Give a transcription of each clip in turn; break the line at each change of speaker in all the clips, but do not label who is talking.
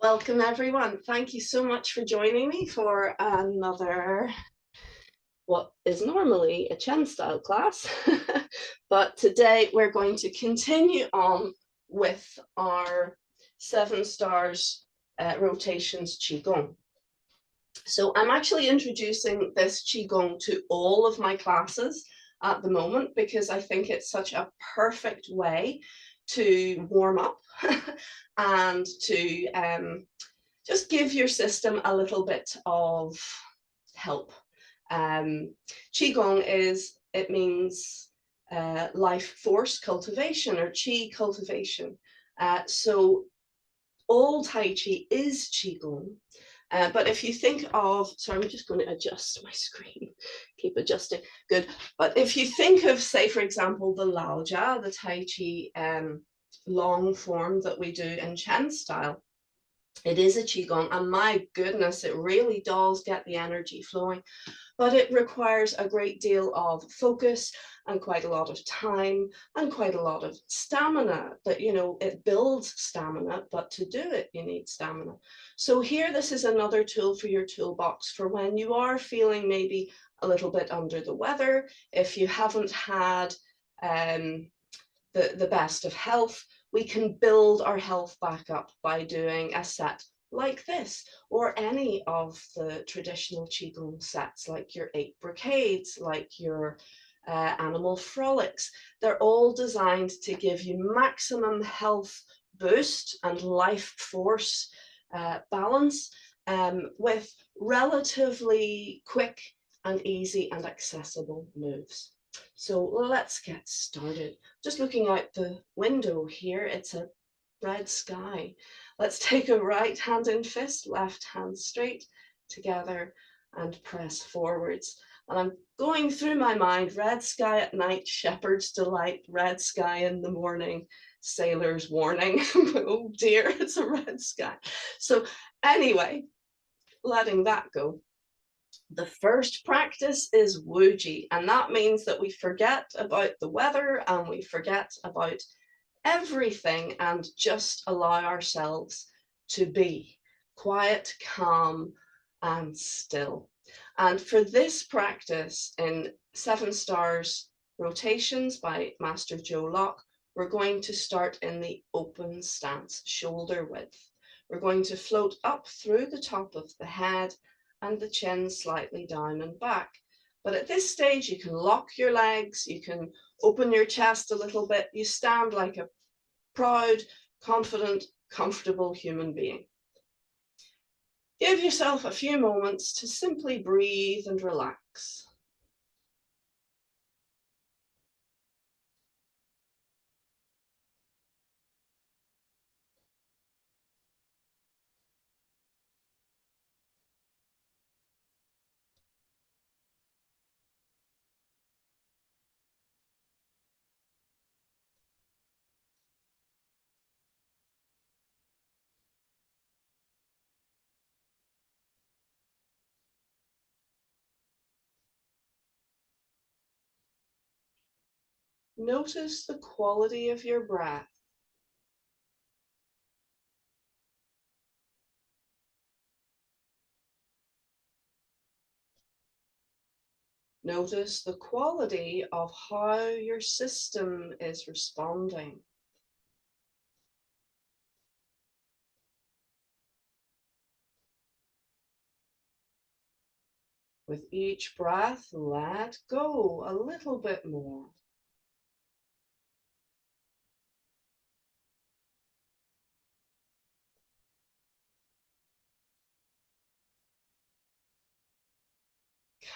Welcome everyone. Thank you so much for joining me for another, what is normally a Chen style class. But today we're going to continue on with our 7 stars rotations Qigong. So I'm actually introducing this Qigong to all of my classes at the moment because I think it's such a perfect way to warm up and to just give your system a little bit of help. Qigong it means life force cultivation or Qi cultivation. So all Tai Chi is Qigong. But if you think of, sorry, I'm just going to adjust my screen, keep adjusting, good. But if you think of, say, for example, the Laojia, the Tai Chi long form that we do in Chen style, it is a Qigong, and my goodness, it really does get the energy flowing, but it requires a great deal of focus and quite a lot of time and quite a lot of stamina. That, it builds stamina, but to do it, you need stamina. So here, this is another tool for your toolbox for when you are feeling maybe a little bit under the weather, if you haven't had the best of health, we can build our health back up by doing a set like this, or any of the traditional Qigong sets, like your 8 brocades, like your animal frolics. They're all designed to give you maximum health boost and life force balance with relatively quick and easy and accessible moves. So let's get started. Just looking out the window here, it's a red sky. Let's take a right hand in fist, left hand straight together and press forwards. And I'm going through my mind, red sky at night, shepherd's delight, red sky in the morning, sailor's warning. Oh dear, it's a red sky. So anyway, letting that go. The first practice is Wuji, and that means that we forget about the weather and we forget about everything and just allow ourselves to be quiet, calm, and still. And for this practice in 7 stars rotations by Master Joe Locke, we're going to start in the open stance, shoulder width. We're going to float up through the top of the head and the chin slightly down and back. But at this stage, you can lock your legs, you can open your chest a little bit, you stand like a proud, confident, comfortable human being. Give yourself a few moments to simply breathe and relax. Notice the quality of your breath. Notice the quality of how your system is responding. With each breath, let go a little bit more.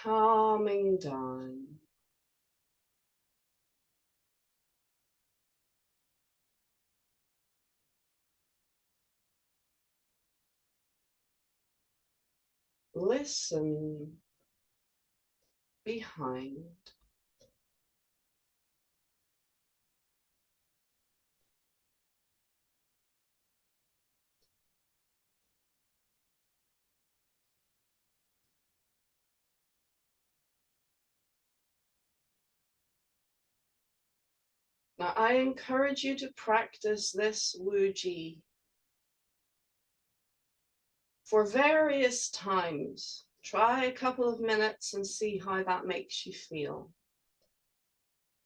Calming down. Listen behind. Now, I encourage you to practice this Wuji for various times. Try a couple of minutes and see how that makes you feel.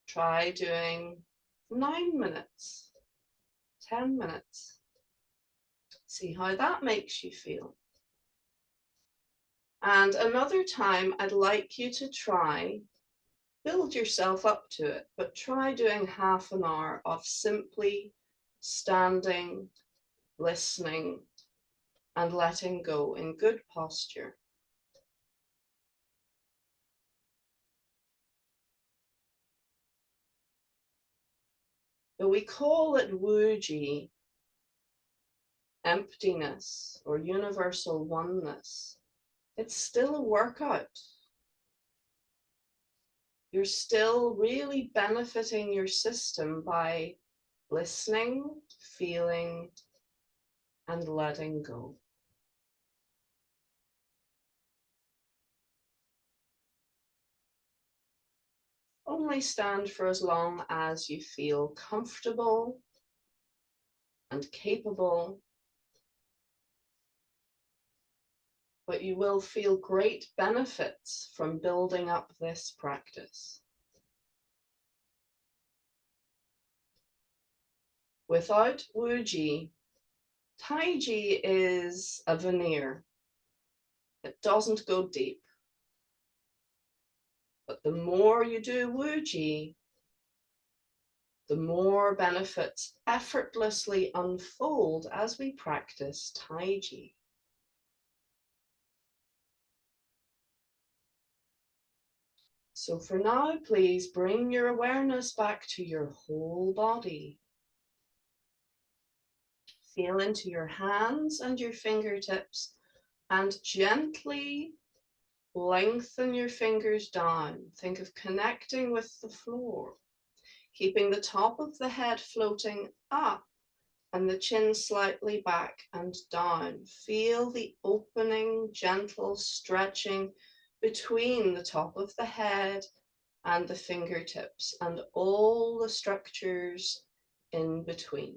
Try doing 9 minutes, 10 minutes. See how that makes you feel. And another time, I'd like you to try, build yourself up to it, but try doing half an hour of simply standing, listening, and letting go in good posture. But we call it Wuji, emptiness or universal oneness. It's still a workout. You're still really benefiting your system by listening, feeling, and letting go. Only stand for as long as you feel comfortable and capable, but you will feel great benefits from building up this practice. Without Wuji, Taiji is a veneer. It doesn't go deep. But the more you do Wuji, the more benefits effortlessly unfold as we practice Taiji. So for now, please bring your awareness back to your whole body. Feel into your hands and your fingertips and gently lengthen your fingers down. Think of connecting with the floor, keeping the top of the head floating up and the chin slightly back and down. Feel the opening, gentle stretching between the top of the head and the fingertips and all the structures in between.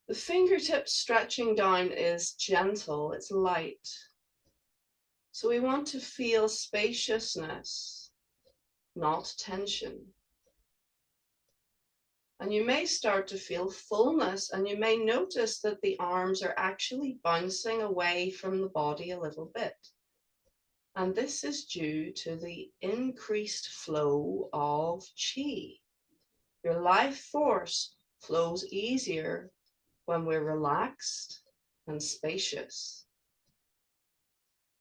The fingertips stretching down is gentle, it's light. So we want to feel spaciousness, not tension. And you may start to feel fullness, and you may notice that the arms are actually bouncing away from the body a little bit. And this is due to the increased flow of qi. Your life force flows easier when we're relaxed and spacious.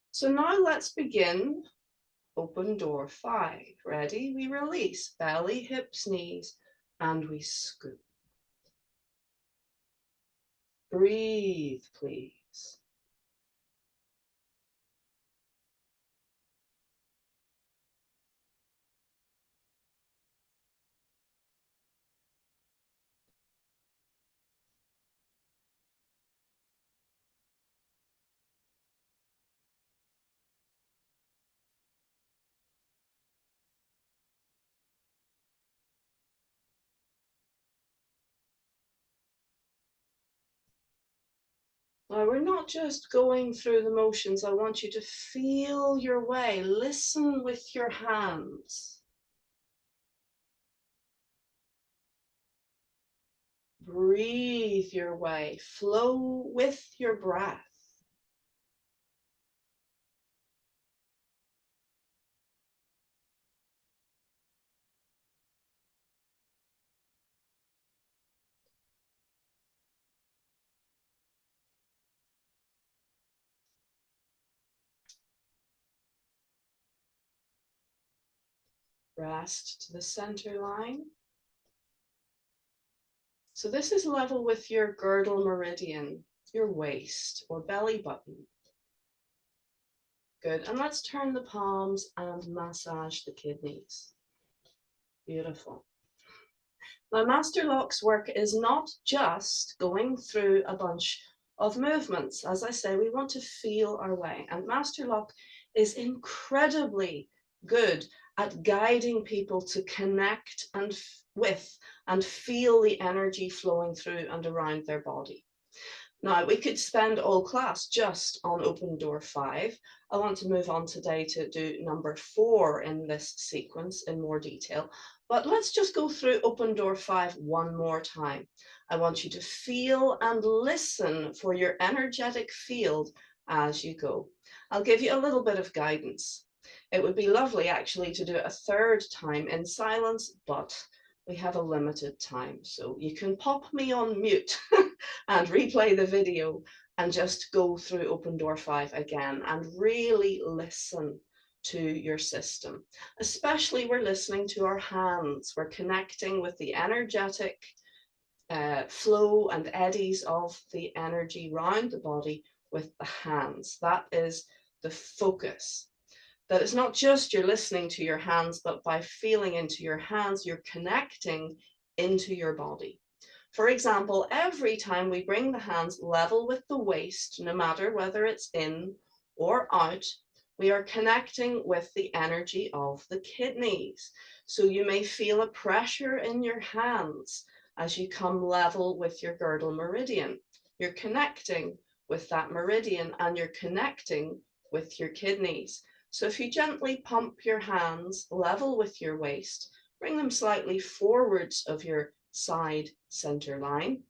So now let's begin open door 5. Ready? We release belly, hips, knees, and we scoop. Breathe, please. Now, we're not just going through the motions. I want you to feel your way. Listen with your hands. Breathe your way. Flow with your breath. Rest to the center line. So this is level with your girdle meridian, your waist or belly button. Good, and let's turn the palms and massage the kidneys. Beautiful. Now, Master Lock's work is not just going through a bunch of movements. As I say, we want to feel our way, and Master Lock is incredibly good at guiding people to connect with and feel the energy flowing through and around their body. Now, we could spend all class just on open door 5. I want to move on today to do number 4 in this sequence in more detail, but let's just go through open door 5 one more time. I want you to feel and listen for your energetic field as you go. I'll give you a little bit of guidance. It would be lovely actually to do it a third time in silence, but we have a limited time. So you can pop me on mute and replay the video and just go through open door 5 again and really listen to your system. Especially we're listening to our hands. We're connecting with the energetic flow and eddies of the energy around the body with the hands. That is the focus. That it's not just you're listening to your hands, but by feeling into your hands, you're connecting into your body. For example, every time we bring the hands level with the waist, no matter whether it's in or out, we are connecting with the energy of the kidneys. So you may feel a pressure in your hands as you come level with your girdle meridian. You're connecting with that meridian and you're connecting with your kidneys. So if you gently pump your hands level with your waist, bring them slightly forwards of your side center line,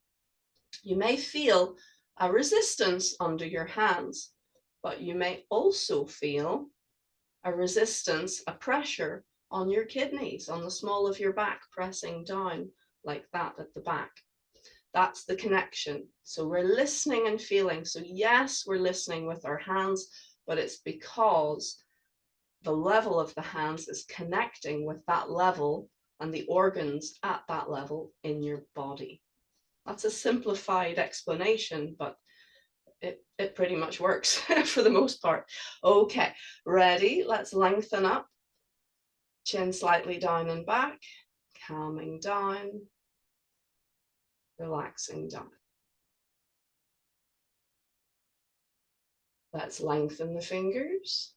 you may feel a resistance under your hands, but you may also feel a resistance, a pressure on your kidneys, on the small of your back, pressing down like that at the back. That's the connection. So we're listening and feeling. So yes, we're listening with our hands, but it's because the level of the hands is connecting with that level and the organs at that level in your body. That's a simplified explanation, but it pretty much works for the most part. Okay, ready? Let's lengthen up. Chin slightly down and back, calming down, relaxing down. Let's lengthen the fingers.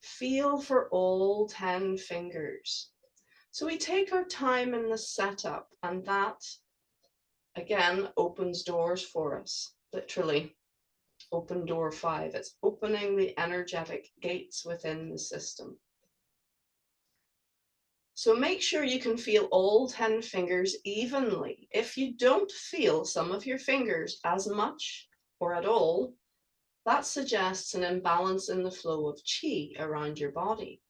Feel for all 10 fingers. So we take our time in the setup, and that, again, opens doors for us, literally. Open door 5. It's opening the energetic gates within the system. So make sure you can feel all 10 fingers evenly. If you don't feel some of your fingers as much or at all, that suggests an imbalance in the flow of qi around your body.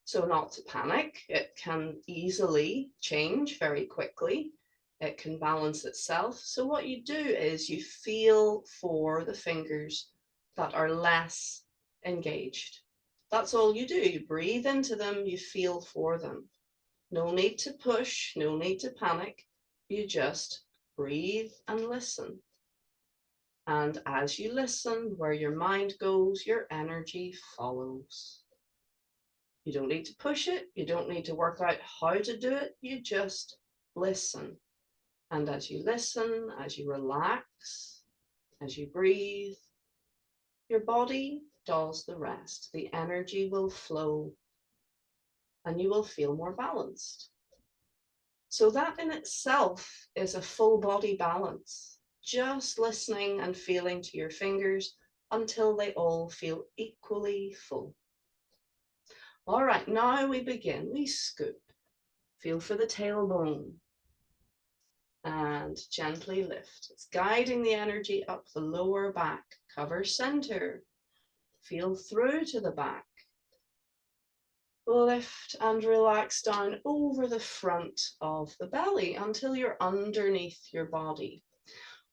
So not to panic, it can easily change very quickly. It can balance itself. So what you do is you feel for the fingers that are less engaged. That's all you do. You breathe into them, you feel for them. No need to push, no need to panic. You just breathe and listen. And as you listen, where your mind goes, your energy follows. You don't need to push it. You don't need to work out how to do it. You just listen. And as you listen, as you relax, as you breathe, your body does the rest. The energy will flow and you will feel more balanced. So that in itself is a full body balance. Just listening and feeling to your fingers until they all feel equally full. All right, now we begin. We scoop. Feel for the tailbone. And gently lift. It's guiding the energy up the lower back. Cover center. Feel through to the back. Lift and relax down over the front of the belly until you're underneath your body.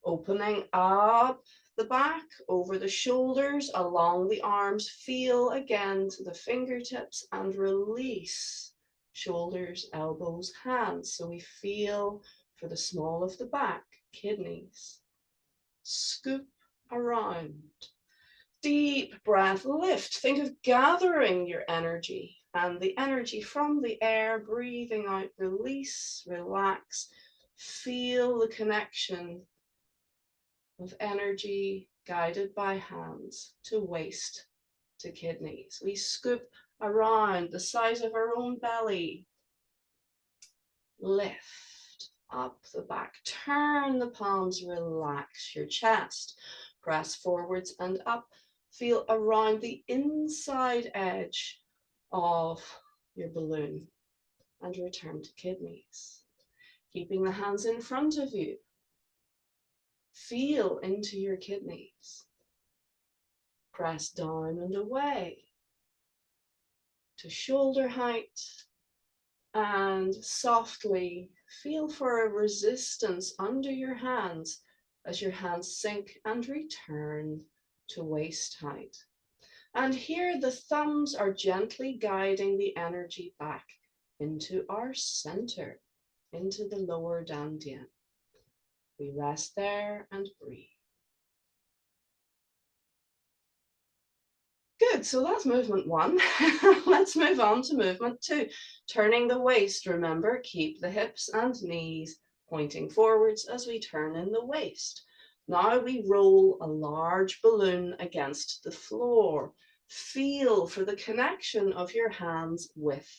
Opening up the back, over the shoulders, along the arms. Feel again to the fingertips and release. Shoulders, elbows, hands. So we feel for the small of the back, kidneys. Scoop around. Deep breath, lift. Think of gathering your energy and the energy from the air, breathing out, release, relax. Feel the connection of energy guided by hands to waist to kidneys. We scoop around the size of our own belly. Lift up the back. Turn the palms, relax your chest. Press forwards and up. Feel around the inside edge of your balloon and return to kidneys. Keeping the hands in front of you. Feel into your kidneys. Press down and away to shoulder height and softly feel for a resistance under your hands as your hands sink and return to waist height. And here the thumbs are gently guiding the energy back into our center, into the lower dantian. We rest there and breathe. Good, so that's movement one. Let's move on to movement two. Turning the waist, remember, keep the hips and knees pointing forwards as we turn in the waist. Now we roll a large balloon against the floor. Feel for the connection of your hands with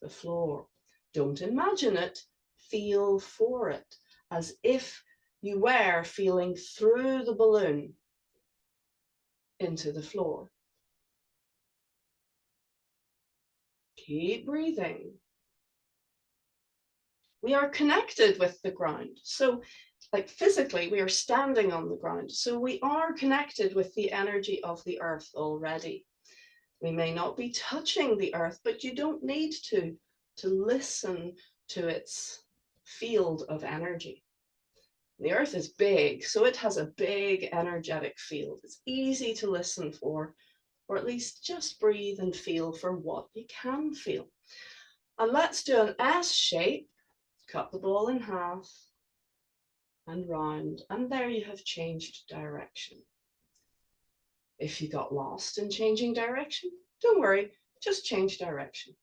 the floor. Don't imagine it, feel for it, as if you were feeling through the balloon into the floor. Keep breathing. We are connected with the ground. So like physically, we are standing on the ground. So we are connected with the energy of the earth already. We may not be touching the earth, but you don't need to listen to its field of energy. The earth is big, so it has a big energetic field. It's easy to listen for, or at least just breathe and feel for what you can feel. And let's do an S shape. Cut the ball in half and round, and there you have changed direction. If you got lost in changing direction, don't worry, just change direction.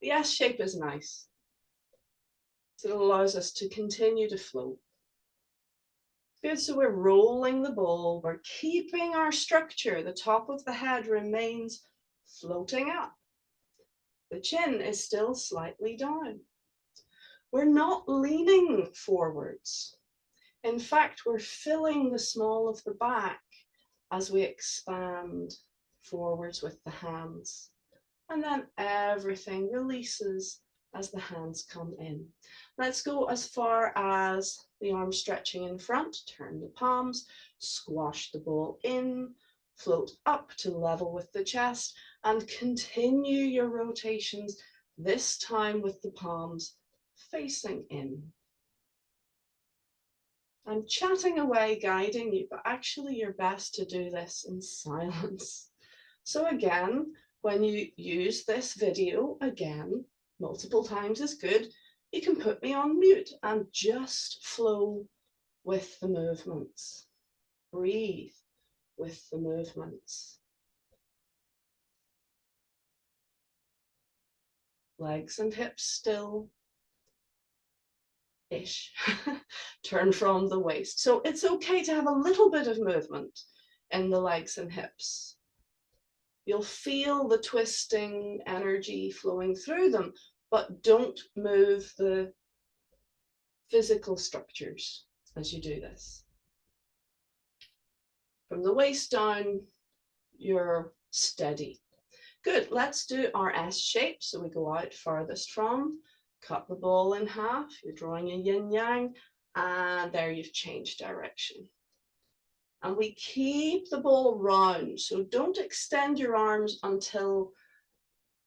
The S shape is nice. So it allows us to continue to float. Good, so we're rolling the ball, we're keeping our structure, the top of the head remains floating up. The chin is still slightly down. We're not leaning forwards. In fact, we're filling the small of the back as we expand forwards with the hands. And then everything releases as the hands come in. Let's go as far as the arms stretching in front. Turn the palms, squash the ball in, float up to level with the chest, and continue your rotations, this time with the palms facing in. I'm chatting away, guiding you, but actually you're best to do this in silence. So again, when you use this video, again, multiple times is good, you can put me on mute and just flow with the movements. Breathe with the movements. Legs and hips still. Ish. Turn from the waist. So it's okay to have a little bit of movement in the legs and hips. You'll feel the twisting energy flowing through them, but don't move the physical structures as you do this. From the waist down, you're steady. Good, let's do our S shape. So we go out farthest from, cut the ball in half, you're drawing a yin yang, and there you've changed direction. And we keep the ball round, so don't extend your arms until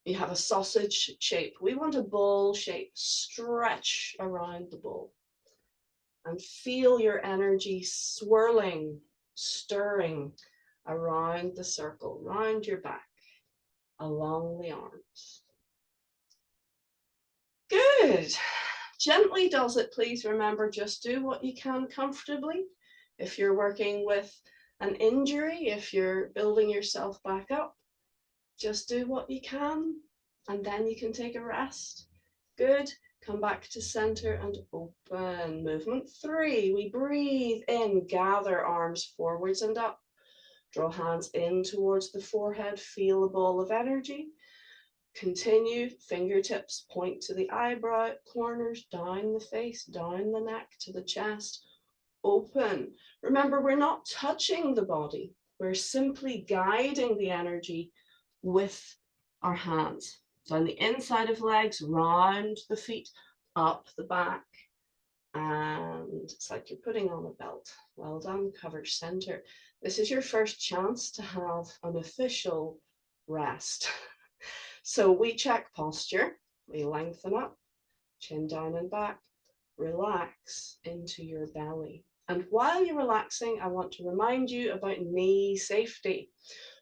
you have a sausage shape. We want a ball shape. Stretch around the ball and feel your energy swirling, stirring around the circle, round your back, along the arms. Good. Gently does it, please remember, just do what you can comfortably. If you're working with an injury, if you're building yourself back up, just do what you can, and then you can take a rest. Good. Come back to center and open. Movement 3. We breathe in, gather arms forwards and up. Draw hands in towards the forehead, feel a ball of energy. Continue, fingertips point to the eyebrow corners, down the face, down the neck to the chest. Open. Remember, we're not touching the body. We're simply guiding the energy with our hands. Down the inside of legs, round the feet, up the back. And it's like you're putting on a belt. Well done, cover center. This is your first chance to have an official rest. So we check posture, we lengthen up, chin down and back, relax into your belly. And while you're relaxing, I want to remind you about knee safety.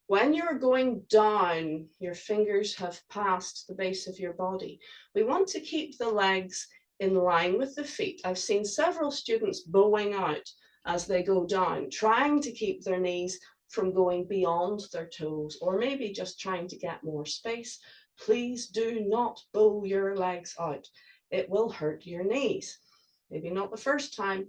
When you're going down, your fingers have passed the base of your body. We want to keep the legs in line with the feet. I've seen several students bowing out as they go down, trying to keep their knees from going beyond their toes, or maybe just trying to get more space. Please do not bow your legs out. It will hurt your knees. Maybe not the first time,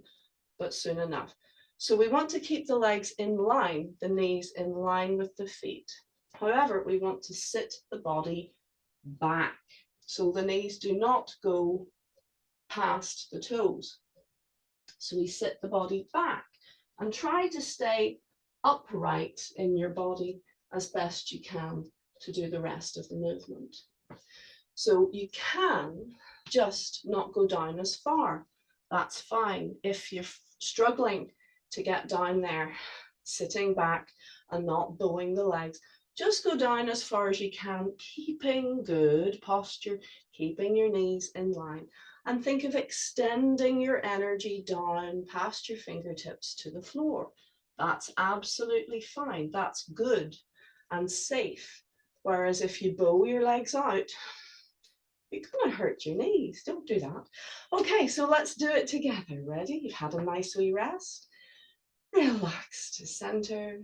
but soon enough. So we want to keep the legs in line, the knees in line with the feet. However, we want to sit the body back, so the knees do not go past the toes. So we sit the body back and try to stay upright in your body as best you can to do the rest of the movement. So you can just not go down as far. That's fine. If you're struggling to get down there, sitting back and not bowing the legs, just go down as far as you can, keeping good posture, keeping your knees in line. And think of extending your energy down past your fingertips to the floor. That's absolutely fine. That's good and safe. Whereas if you bow your legs out, you're going to hurt your knees. Don't do that. Okay, so let's do it together. Ready? You've had a nice wee rest. Relax to center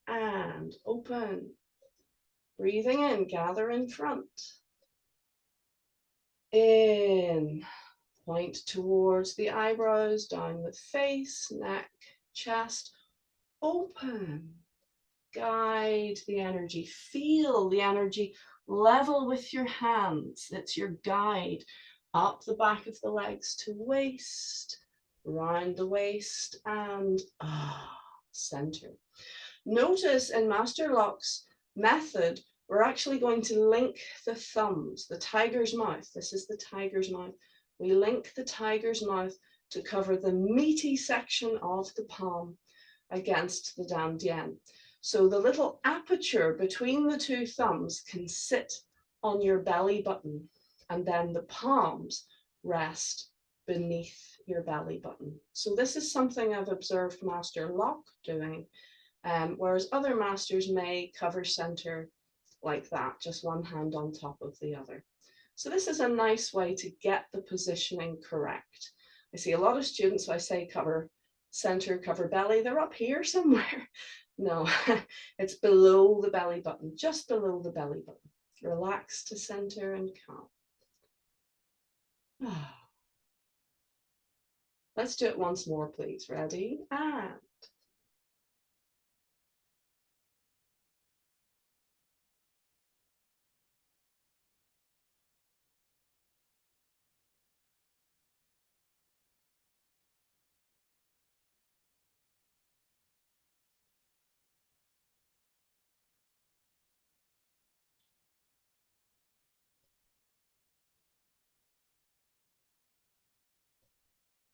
and open. Breathing in, gather in front. In, point towards the eyebrows, down the face, neck, chest. Open. Guide the energy. Feel the energy level with your hands. It's your guide. Up the back of the legs to waist, round the waist, and center. Notice in Master Lock's method, we're actually going to link the thumbs, the tiger's mouth. This is the tiger's mouth. We link the tiger's mouth to cover the meaty section of the palm against the dantian. So the little aperture between the two thumbs can sit on your belly button, and then the palms rest beneath your belly button. So this is something I've observed Master Locke doing, whereas other masters may cover center like that, just one hand on top of the other. So this is a nice way to get the positioning correct. I see a lot of students, I say cover center, cover belly, they're up here somewhere. No, it's below the belly button, just below the belly button. Relax to center and calm. Let's do it once more, please. Ready? And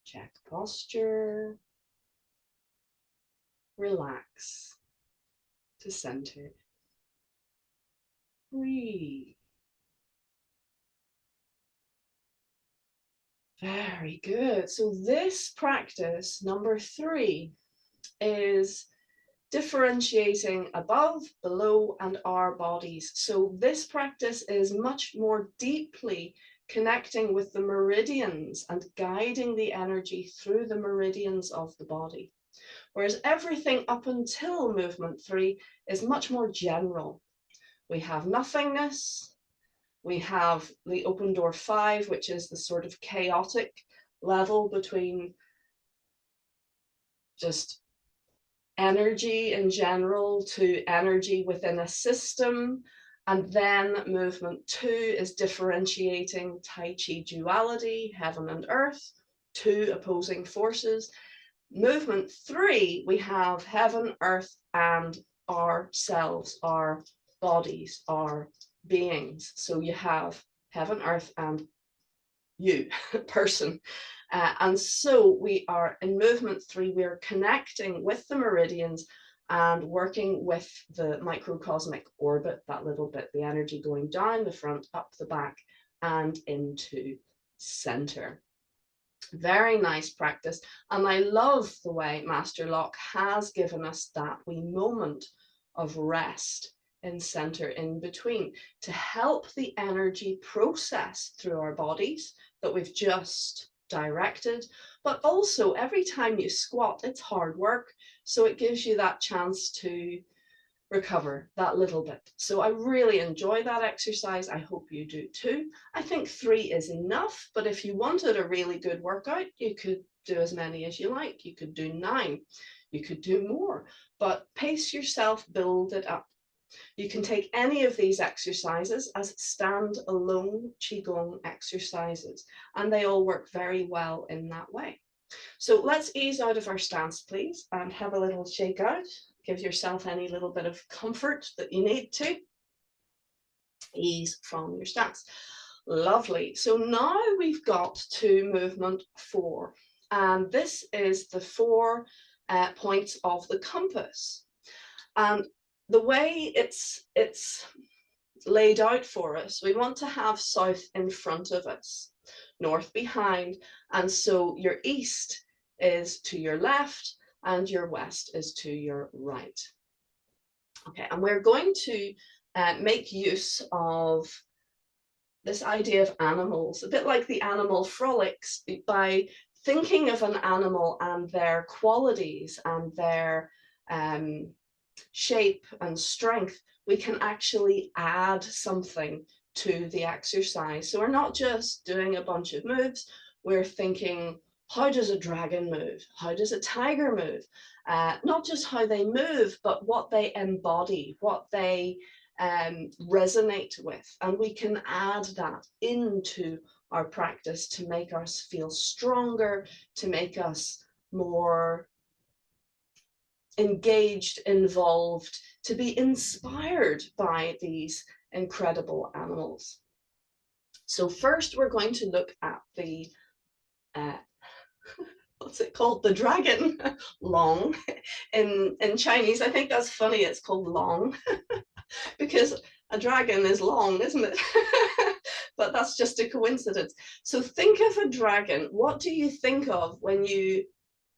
check posture. Relax to center. Breathe. Very good. So this practice, number 3, is differentiating above, below, and our bodies. So this practice is much more deeply connecting with the meridians and guiding the energy through the meridians of the body. Whereas everything up until movement 3 is much more general. We have nothingness, we have the open door 5, which is the sort of chaotic level between just energy in general to energy within a system, And then movement 2 is differentiating Tai Chi duality, heaven and earth, two opposing forces. Movement 3, we have heaven, earth, and ourselves, our bodies, our beings. So you have heaven, earth, and you, person. And so we are in movement 3, we're connecting with the meridians and working with the microcosmic orbit, that little bit, the energy going down the front, up the back, and into center. Very nice practice. And I love the way Master Locke has given us that wee moment of rest in center in between to help the energy process through our bodies that we've just directed. But also every time you squat, it's hard work. So it gives you that chance to recover that little bit. So I really enjoy that exercise. I hope you do too. I think 3 is enough, but if you wanted a really good workout, you could do as many as you like. You could do 9, you could do more, but pace yourself, build it up. You can take any of these exercises as stand-alone Qigong exercises, and they all work very well in that way. So let's ease out of our stance, please, and have a little shake out. Give yourself any little bit of comfort that you need to. Ease from your stance. Lovely. So now we've got to movement 4. And this is the 4 points of the compass. And the way it's laid out for us, we want to have south in front of us, north behind, and so your east is to your left and your west is to your right. Okay, and we're going to make use of this idea of animals, a bit like the animal frolics, by thinking of an animal and their qualities and their shape and strength. We can actually add something to the exercise. So we're not just doing a bunch of moves, we're thinking, how does a dragon move? How does a tiger move? Not just how they move, but what they embody, what they resonate with. And we can add that into our practice to make us feel stronger, to make us more engaged, involved, to be inspired by these incredible animals. So first we're going to look at the what's it called? The dragon, long. In Chinese, I think that's funny, it's called long, because a dragon is long, isn't it? But that's just a coincidence. So think of a dragon. What do you think of when you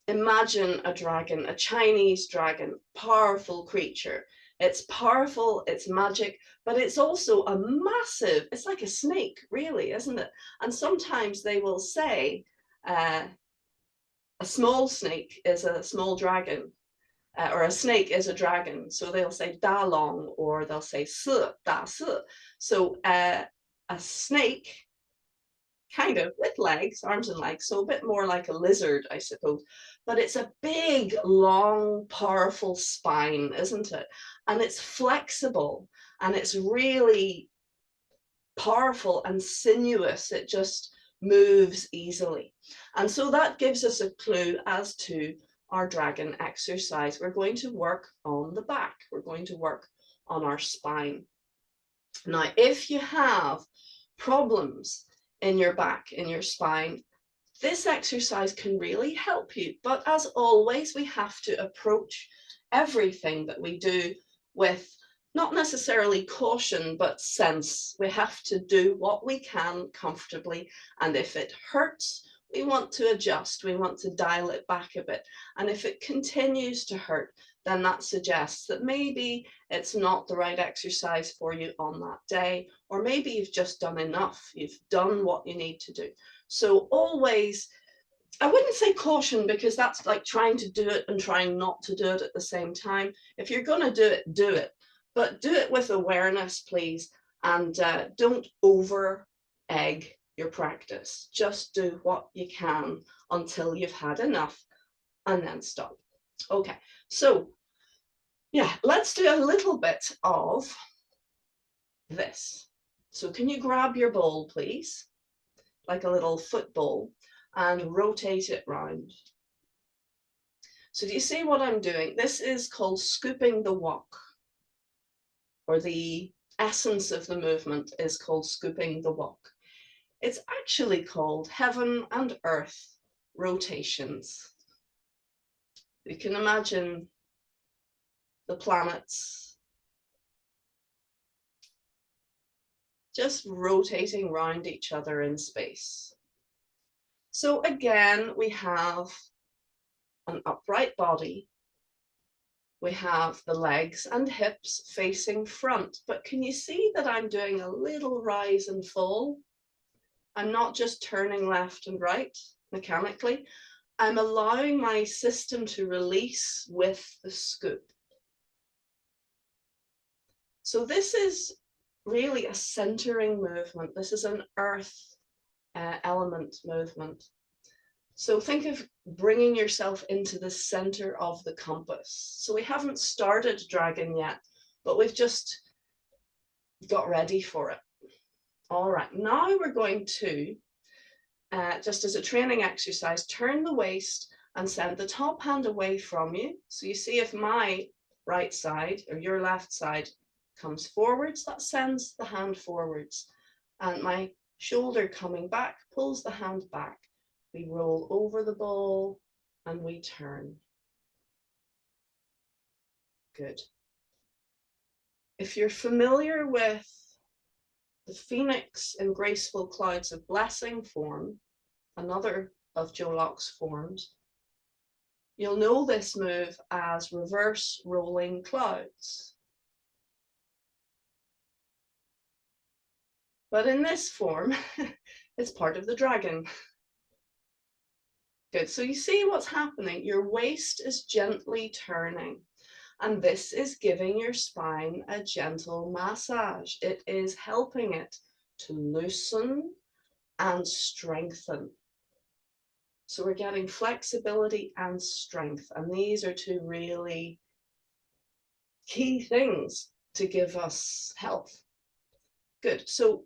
imagine a dragon, a Chinese dragon, powerful creature? It's powerful, it's magic, but it's also a massive, it's like a snake, really, isn't it? And sometimes they will say, a small snake is a small dragon, or a snake is a dragon. So they'll say da long, or they'll say si, da si. So a snake, kind of with legs, arms and legs, so a bit more like a lizard, I suppose. But it's a big, long, powerful spine, isn't it? And it's flexible, and it's really powerful and sinuous. It just moves easily. And so that gives us a clue as to our dragon exercise. We're going to work on the back. We're going to work on our spine. Now, if you have problems in your back, in your spine, this exercise can really help you. But as always, we have to approach everything that we do with not necessarily caution, but sense. We have to do what we can comfortably. And if it hurts, we want to adjust. We want to dial it back a bit. And if it continues to hurt, then that suggests that maybe it's not the right exercise for you on that day, or maybe you've just done enough. You've done what you need to do. So always, I wouldn't say caution, because that's like trying to do it and trying not to do it at the same time. If you're going to do it, do it. But do it with awareness, please, and don't over egg your practice. Just do what you can until you've had enough, and then stop. Okay, so yeah, let's do a little bit of this. So can you grab your ball, please? Like a little football, and rotate it round. So do you see what I'm doing? This is called scooping the walk, or the essence of the movement is called scooping the walk. It's actually called heaven and earth rotations. You can imagine the planets just rotating around each other in space. So again, we have an upright body. We have the legs and hips facing front, but can you see that I'm doing a little rise and fall? I'm not just turning left and right mechanically. I'm allowing my system to release with the scoop. So this is really a centering movement. This is an earth element movement. So think of bringing yourself into the center of the compass. So we haven't started dragon yet, but we've just got ready for it. All right, now we're going to, just as a training exercise, turn the waist and send the top hand away from you. So you see if my right side or your left side comes forwards, that sends the hand forwards. And my shoulder coming back pulls the hand back. We roll over the ball and we turn. Good. If you're familiar with the Phoenix in Graceful Clouds of Blessing form, another of Joe Locke's forms, you'll know this move as reverse rolling clouds. But in this form, it's part of the dragon. Good, so you see what's happening. Your waist is gently turning, and this is giving your spine a gentle massage. It is helping it to loosen and strengthen. So we're getting flexibility and strength, and these are two really key things to give us health. Good, so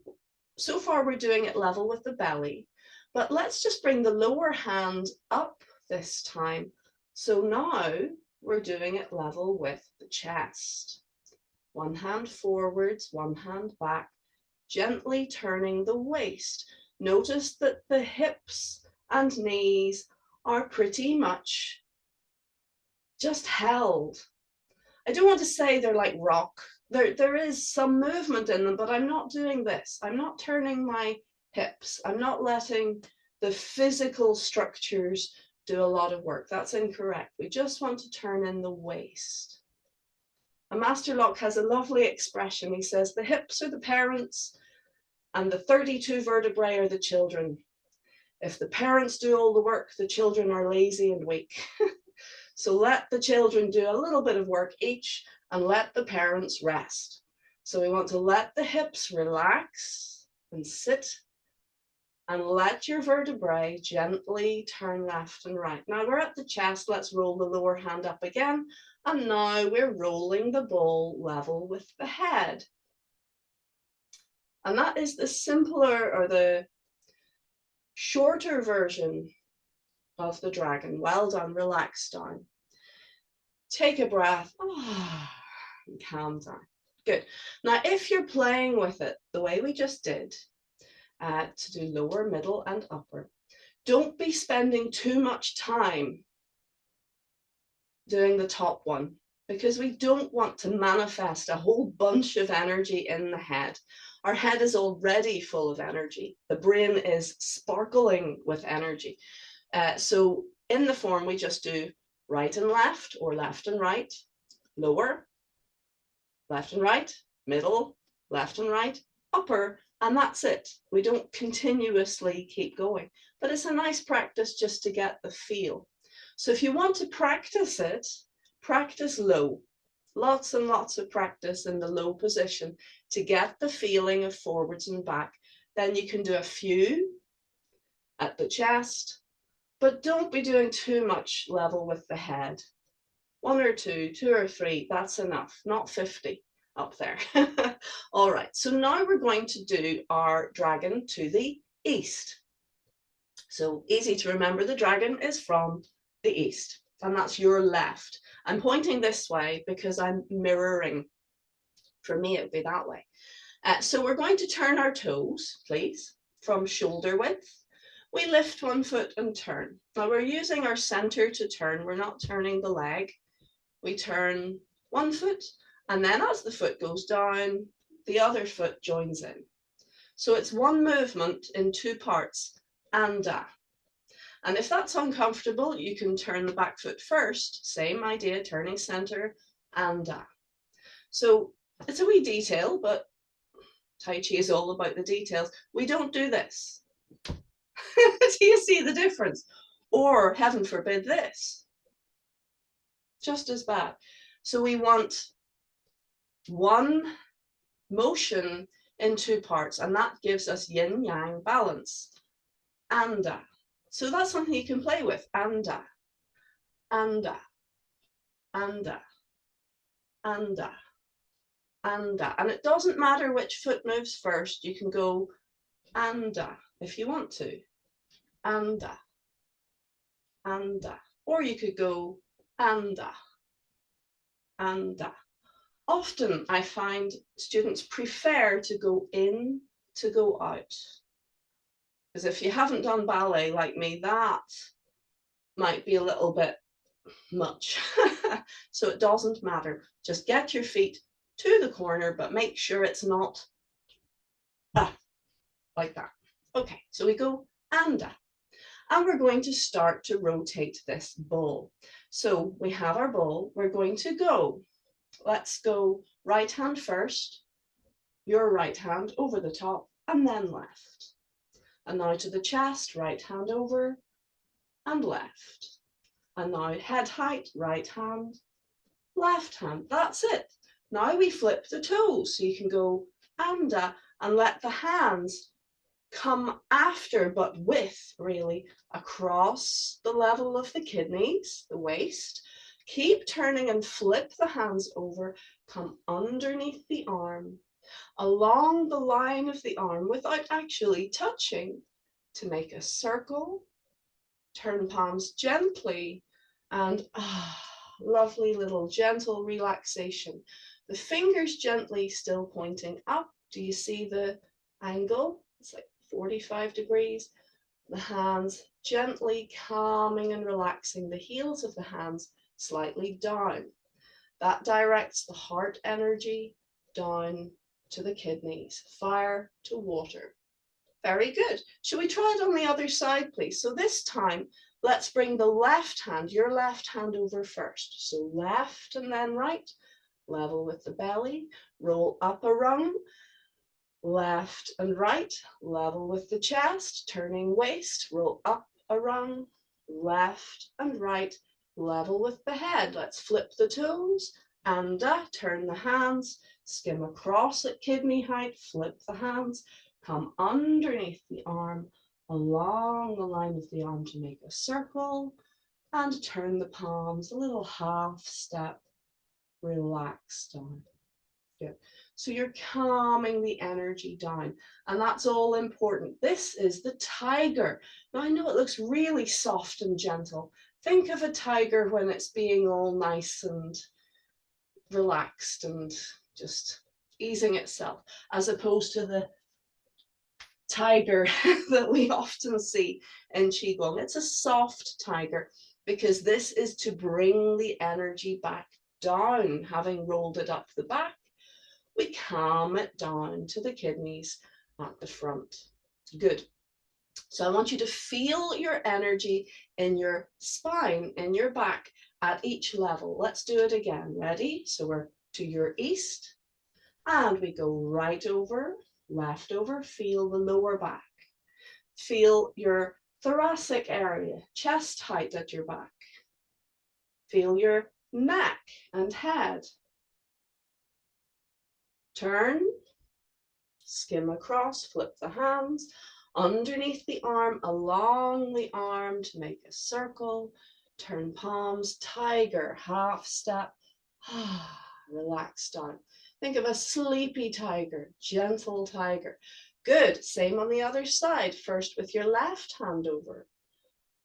far we're doing it level with the belly. But let's just bring the lower hand up this time. So now we're doing it level with the chest. One hand forwards, one hand back, gently turning the waist. Notice that the hips and knees are pretty much just held. I don't want to say they're like rock. There is some movement in them, but I'm not doing this. I'm not turning my hips. I'm not letting the physical structures do a lot of work. That's incorrect. We just want to turn in the waist. And Master Locke has a lovely expression. He says, the hips are the parents and the 32 vertebrae are the children. If the parents do all the work, the children are lazy and weak. So let the children do a little bit of work each and let the parents rest. So we want to let the hips relax and sit and let your vertebrae gently turn left and right. Now we're at the chest, let's roll the lower hand up again. And now we're rolling the ball level with the head. And that is the simpler or the shorter version of the dragon. Well done, relax down. Take a breath, and calm down. Good. Now, if you're playing with it the way we just did, to do lower, middle, and upper, don't be spending too much time doing the top one, because we don't want to manifest a whole bunch of energy in the head. Our head is already full of energy. The brain is sparkling with energy. So in the form, we just do right and left, or left and right, lower, left and right, middle, left and right, upper, and that's it. We don't continuously keep going, but it's a nice practice just to get the feel. So if you want to practice it, practice low. Lots and lots of practice in the low position to get the feeling of forwards and back. Then you can do a few at the chest, but don't be doing too much level with the head. 1 or 2, 2 or 3, that's enough, not 50. up there. All right, so now we're going to do our dragon to the east. So easy to remember, the dragon is from the east, and that's your left. I'm pointing this way because I'm mirroring. For me, it would be that way. So we're going to turn our toes, please, from shoulder width. We lift one foot and turn. Now we're using our center to turn. We're not turning the leg. We turn one foot, and then as the foot goes down, the other foot joins in. So it's one movement in two parts, and da. And if that's uncomfortable, you can turn the back foot first. Same idea, turning center, and da. So it's a wee detail, but Tai Chi is all about the details. We don't do this. Do you see the difference? Or, heaven forbid, this. Just as bad. So we want one motion in two parts, and that gives us yin-yang balance. Anda. So that's something you can play with. Anda, anda, anda, anda, anda. And it doesn't matter which foot moves first. You can go anda if you want to. Anda, anda. Or you could go anda, anda. Often I find students prefer to go in to go out. Because if you haven't done ballet like me, that might be a little bit much. So it doesn't matter. Just get your feet to the corner, but make sure it's not like that. Okay, so we go anda. And we're going to start to rotate this ball. So we have our ball. We're going to go. Let's go right hand first, your right hand over the top, and then left. And now to the chest, right hand over and left. And now head height, right hand, left hand. That's it. Now we flip the toes. So you can go anda and let the hands come after, but with, really, across the level of the kidneys, the waist. Keep turning and flip the hands over, come underneath the arm, along the line of the arm without actually touching, to make a circle. Turn palms gently, and lovely little gentle relaxation. The fingers gently still pointing up. Do you see the angle? It's like 45 degrees. The hands gently calming and relaxing, the heels of the hands slightly down. That directs the heart energy down to the kidneys, fire to water. Very good. Shall we try it on the other side, please? So this time, let's bring the left hand, your left hand over first. So left and then right, level with the belly, roll up a rung, left and right, level with the chest, turning waist, roll up a rung, left and right, level with the head. Let's flip the toes, anda, turn the hands, skim across at kidney height, flip the hands, come underneath the arm, along the line of the arm to make a circle, and turn the palms, a little half step, relax down. Good. So you're calming the energy down, and that's all important. This is the tiger. Now I know it looks really soft and gentle. Think of a tiger when it's being all nice and relaxed and just easing itself, as opposed to the tiger that we often see in Qigong. It's a soft tiger because this is to bring the energy back down, having rolled it up the back. We calm it down to the kidneys at the front. Good. So I want you to feel your energy in your spine, in your back at each level. Let's do it again. Ready? So we're to your east, and we go right over, left over. Feel the lower back. Feel your thoracic area, chest height at your back. Feel your neck and head. Turn, skim across, flip the hands, underneath the arm, along the arm to make a circle. Turn palms, tiger, half step, relax down. Think of a sleepy tiger, gentle tiger. Good, same on the other side. First with your left hand over,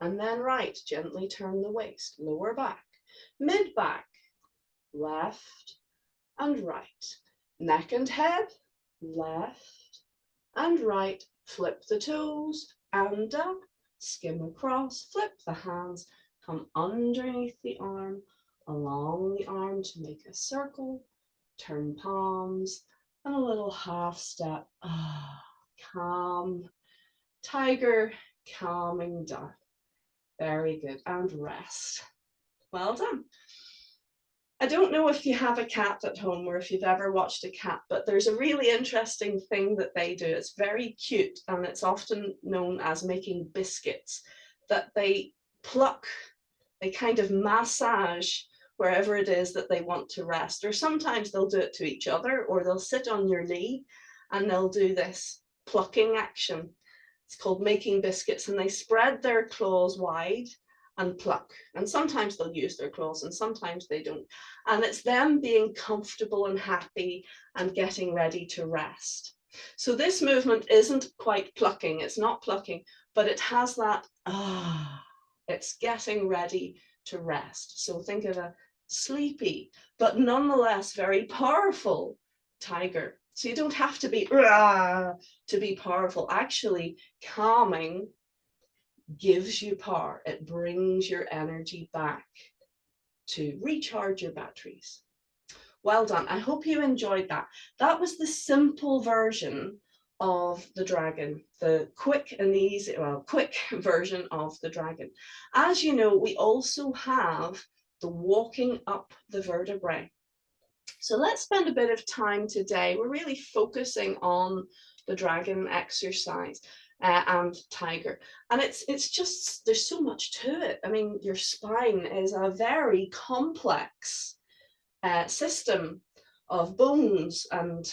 and then right, gently turn the waist, lower back, mid back, left and right. Neck and head, left and right. Flip the toes and up, skim across, flip the hands, come underneath the arm, along the arm to make a circle, turn palms, and a little half step. Calm, tiger, calming down. Very good, and rest. Well done. I don't know if you have a cat at home or if you've ever watched a cat, but there's a really interesting thing that they do. It's very cute, and it's often known as making biscuits, that they pluck, they kind of massage wherever it is that they want to rest. Or sometimes they'll do it to each other, or they'll sit on your knee and they'll do this plucking action. It's called making biscuits, and they spread their claws wide and pluck. And sometimes they'll use their claws and sometimes they don't. And it's them being comfortable and happy and getting ready to rest. So this movement isn't quite plucking, it's not plucking, but it has that, it's getting ready to rest. So think of a sleepy, but nonetheless very powerful tiger. So you don't have to be to be powerful. Actually, calming gives you power. It brings your energy back to recharge your batteries. Well done. I hope you enjoyed that. That was the simple version of the dragon, the quick and easy, well, quick version of the dragon. As you know, we also have the walking up the vertebrae. So let's spend a bit of time today. We're really focusing on the dragon exercise and tiger. And it's just, there's so much to it. I mean, your spine is a very complex system of bones and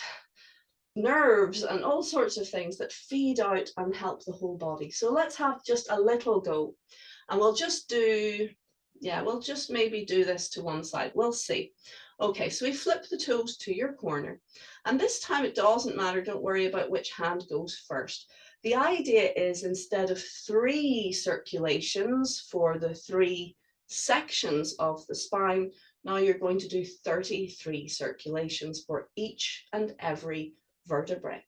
nerves and all sorts of things that feed out and help the whole body. So let's have just a little go. And we'll just do, we'll just maybe do this to one side. We'll see. Okay, so we flip the toes to your corner. And this time it doesn't matter, don't worry about which hand goes first. The idea is, instead of 3 circulations for the 3 sections of the spine, now you're going to do 33 circulations for each and every vertebrae.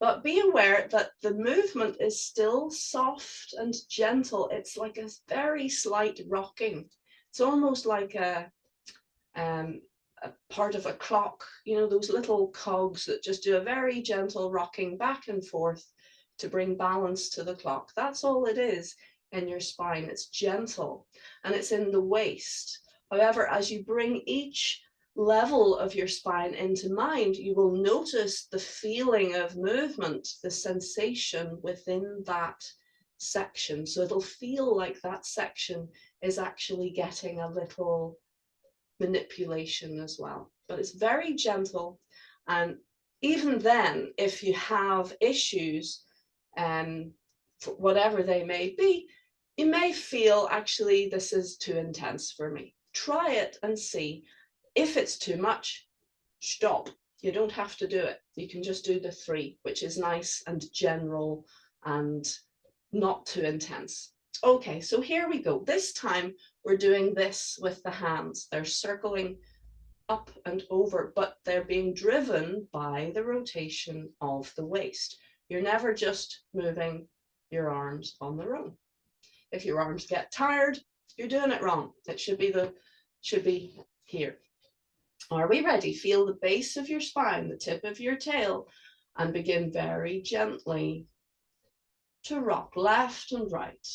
But be aware that the movement is still soft and gentle. It's like a very slight rocking. It's almost like a part of a clock, you know, those little cogs that just do a very gentle rocking back and forth to bring balance to the clock. That's all it is in your spine. It's gentle and it's in the waist. However, as you bring each level of your spine into mind, you will notice the feeling of movement, the sensation within that section. So it'll feel like that section is actually getting a little manipulation as well. But it's very gentle. And even then, if you have issues, whatever they may be, you may feel, actually, this is too intense for me. Try it and see. If it's too much, stop. You don't have to do it. You can just do the 3, which is nice and general and not too intense. Okay, so here we go. This time we're doing this with the hands. They're circling up and over, but they're being driven by the rotation of the waist. You're never just moving your arms on their own. If your arms get tired, you're doing it wrong. It should be here. Are we ready? Feel the base of your spine, the tip of your tail, and begin very gently to rock left and right.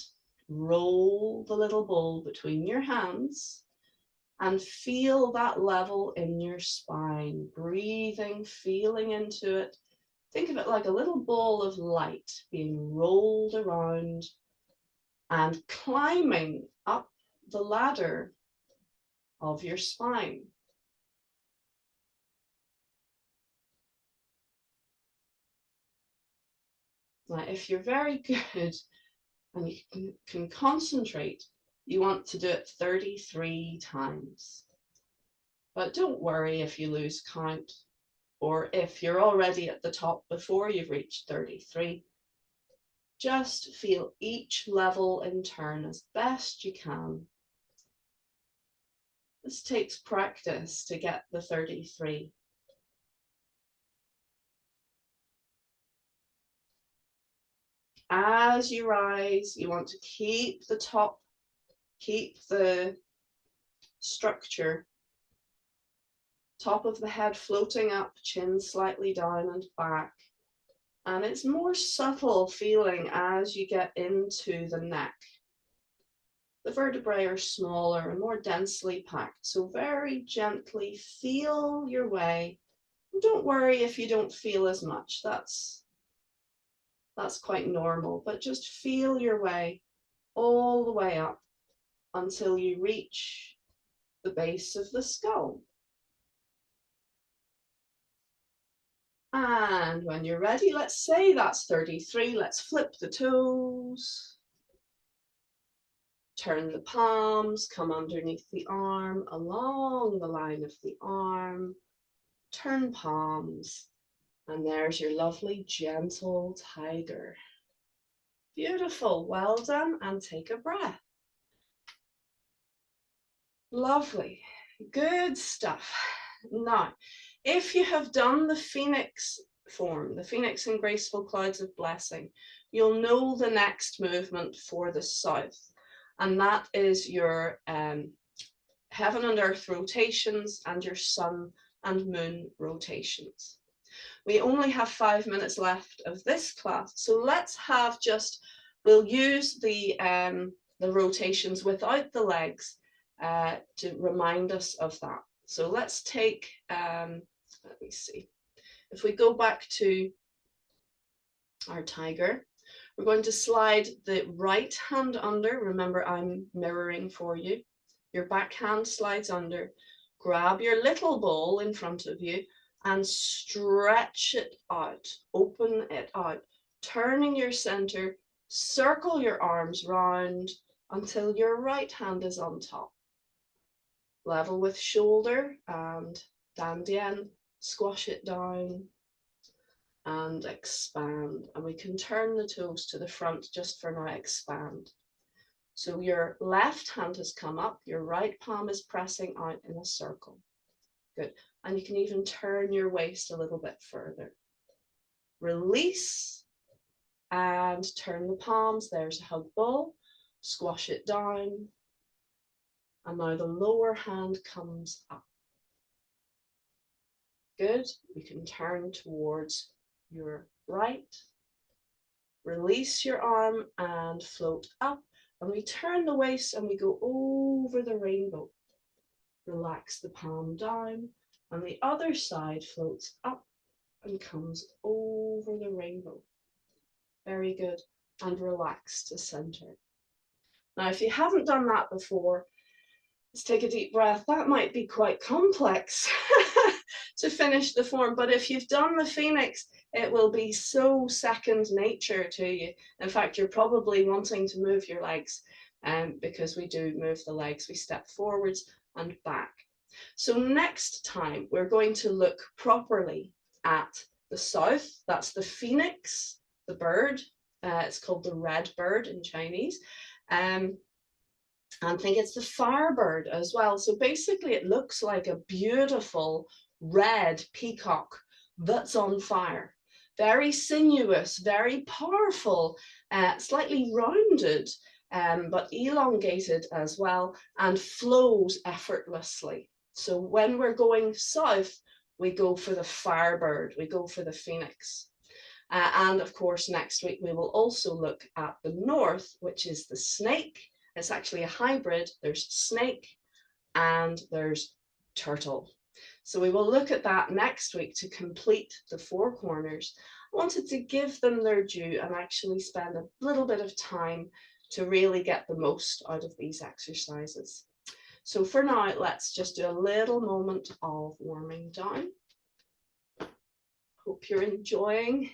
Roll the little ball between your hands and feel that level in your spine. Breathing, feeling into it. Think of it like a little ball of light being rolled around and climbing up the ladder of your spine. Now, if you're very good and you can concentrate, you want to do it 33 times. But don't worry if you lose count. or if you're already at the top before you've reached 33, just feel each level in turn as best you can. This takes practice to get the 33. As you rise, you want to keep the top, keep the structure, top of the head floating up, chin slightly down and back. And it's more subtle feeling as you get into the neck. The vertebrae are smaller and more densely packed, so very gently feel your way. Don't worry if you don't feel as much, that's quite normal, but just feel your way all the way up until you reach the base of the skull. And when you're ready, let's say that's 33, let's flip the toes. Turn the palms, come underneath the arm, along the line of the arm. Turn palms, and there's your lovely gentle tiger. Beautiful, well done, and take a breath. Lovely, good stuff. Now, if you have done the Phoenix form, the Phoenix and Graceful Clouds of Blessing, you'll know the next movement for the south, and that is your heaven and earth rotations and your sun and moon rotations. We only have 5 minutes left of this class, so let's have we'll use the rotations without the legs to remind us of that. So let's take, let me see, if we go back to our tiger, we're going to slide the right hand under. Remember, I'm mirroring for you. Your back hand slides under. Grab your little ball in front of you and stretch it out, open it out, turning your center, circle your arms round until your right hand is on top. Level with shoulder and dandian, squash it down and expand. And we can turn the toes to the front just for now, expand. So your left hand has come up, your right palm is pressing out in a circle. Good. And you can even turn your waist a little bit further. Release and turn the palms. There's a hug ball. Squash it down. And now the lower hand comes up. Good. You can turn towards your right. Release your arm and float up. And we turn the waist and we go over the rainbow. Relax the palm down. And the other side floats up and comes over the rainbow. Very good. And relax to center. Now, if you haven't done that before, let's take a deep breath. That might be quite complex to finish the form, but if you've done the Phoenix, it will be so second nature to you. In fact, you're probably wanting to move your legs, because we do move the legs. We step forwards and back. So next time, we're going to look properly at the south. That's the Phoenix, the bird. It's called the red bird in Chinese. And I think it's the firebird as well. So basically it looks like a beautiful red peacock that's on fire. Very sinuous, very powerful, slightly rounded, but elongated as well, and flows effortlessly. So when we're going south, we go for the firebird, we go for the Phoenix. And of course, next week, we will also look at the north, which is the snake. It's actually a hybrid. There's snake and there's turtle. So we will look at that next week to complete the 4 corners. I wanted to give them their due and actually spend a little bit of time to really get the most out of these exercises. So for now, let's just do a little moment of warming down. Hope you're enjoying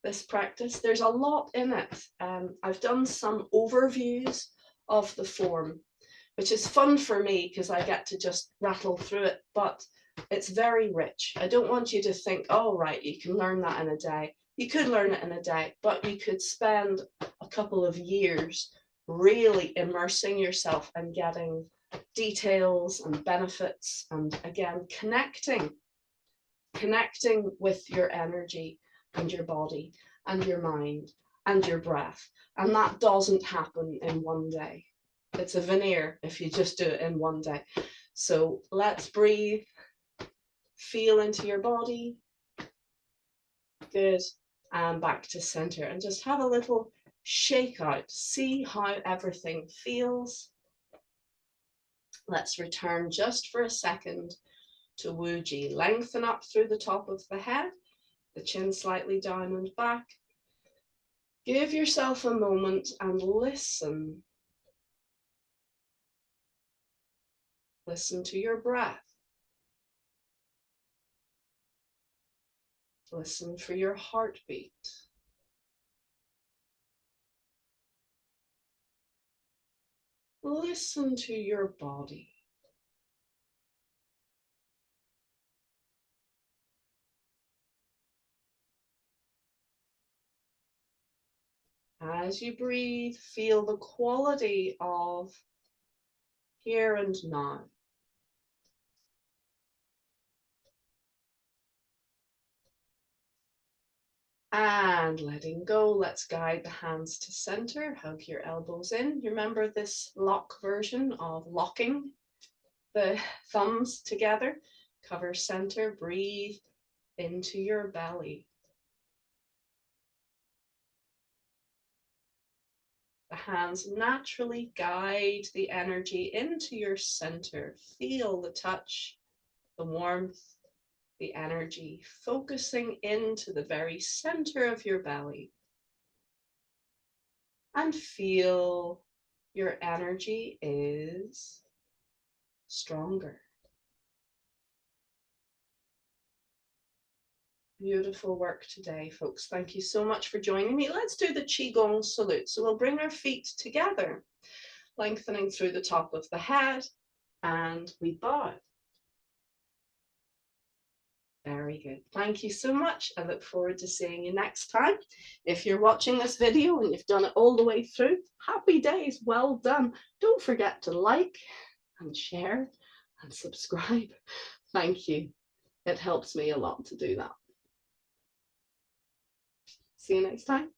this practice. There's a lot in it. I've done some overviews of the form, which is fun for me because I get to just rattle through it, but It's very rich. I don't want you to think, oh, right, you can learn that in a day. You could learn it in a day, but you could spend a couple of years really immersing yourself and getting details and benefits, and again, connecting with your energy and your body and your mind and your breath. And that doesn't happen in one day. It's a veneer if you just do it in one day. So let's breathe, feel into your body. Good. And back to center, and just have a little shake out. See how everything feels. Let's return just for a second to Wuji. Lengthen up through the top of the head, the chin slightly down and back. Give yourself a moment and listen. Listen to your breath. Listen for your heartbeat. Listen to your body. As you breathe, feel the quality of here and now. And letting go, let's guide the hands to center, hug your elbows in. You remember this lock version of locking the thumbs together? Cover center, breathe into your belly. The hands naturally guide the energy into your center. Feel the touch, the warmth, the energy, focusing into the very center of your belly. And feel your energy is stronger. Beautiful work today, folks. Thank you so much for joining me. Let's do the Qigong salute. So we'll bring our feet together, lengthening through the top of the head, and we bow. Very good. Thank you so much. I look forward to seeing you next time. If you're watching this video and you've done it all the way through, happy days. Well done. Don't forget to like and share and subscribe. Thank you. It helps me a lot to do that. See you next time.